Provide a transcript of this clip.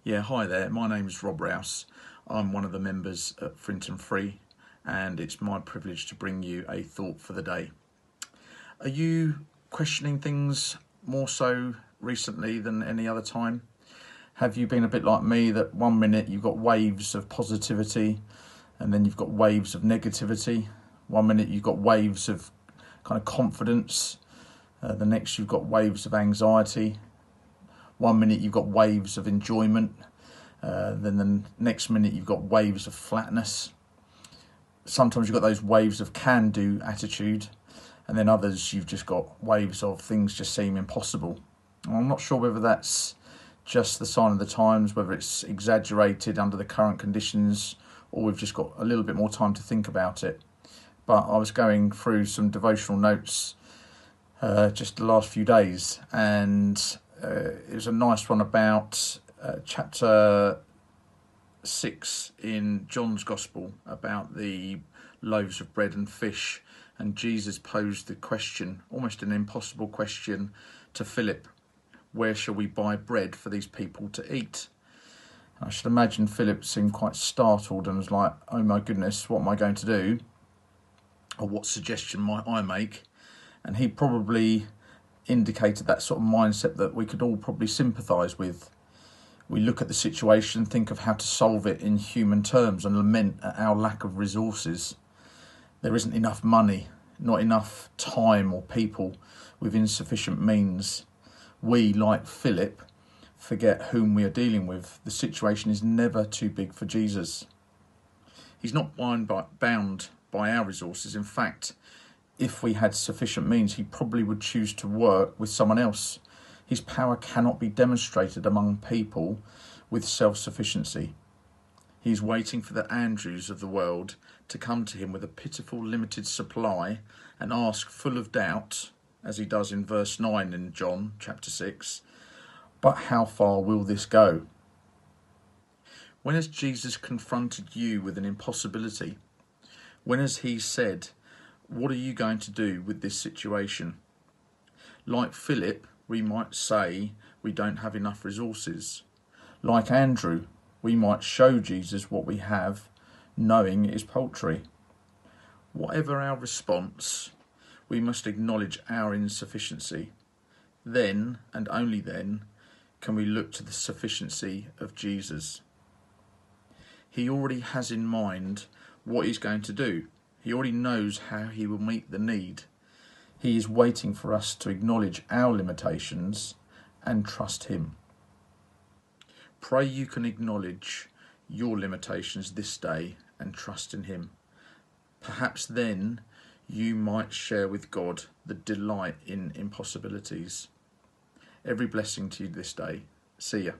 Yeah, hi there. My name is Rob Rouse. I'm one of the members at Frinton Free, and it's my privilege to bring you a thought for the day. Are you questioning things more so recently than any other time? Have you been a bit like me that 1 minute you've got waves of positivity and then you've got waves of negativity? 1 minute you've got waves of kind of confidence, the next you've got waves of anxiety. 1 minute you've got waves of enjoyment, then the next minute you've got waves of flatness. Sometimes you've got those waves of can-do attitude, and then others you've just got waves of things just seem impossible. And I'm not sure whether that's just the sign of the times, whether it's exaggerated under the current conditions, or we've just got a little bit more time to think about it. But I was going through some devotional notes just the last few days, and it was a nice one about chapter 6 in John's Gospel about the loaves of bread and fish, and Jesus posed the question, almost an impossible question, to Philip: where shall we buy bread for these people to eat? I should imagine Philip seemed quite startled and was like, oh my goodness, what am I going to do? Or what suggestion might I make? And he probably indicated that sort of mindset that we could all probably sympathise with. We look at the situation, think of how to solve it in human terms, and lament at our lack of resources. There isn't enough money, not enough time or people with insufficient means. We, like Philip, forget whom we are dealing with. The situation is never too big for Jesus. He's not bound by our resources. In fact, if we had sufficient means, he probably would choose to work with someone else. His power cannot be demonstrated among people with self-sufficiency. He's waiting for the Andrews of the world to come to him with a pitiful limited supply and ask, full of doubt, as he does in verse 9 in John chapter 6, but how far will this go? When has Jesus confronted you with an impossibility? When has he said, what are you going to do with this situation? Like Philip, we might say we don't have enough resources. Like Andrew, we might show Jesus what we have, knowing it is paltry. Whatever our response, we must acknowledge our insufficiency. Then, and only then, can we look to the sufficiency of Jesus. He already has in mind what he's going to do. He already knows how he will meet the need. He is waiting for us to acknowledge our limitations and trust him. Pray you can acknowledge your limitations this day and trust in him. Perhaps then you might share with God the delight in impossibilities. Every blessing to you this day. See ya.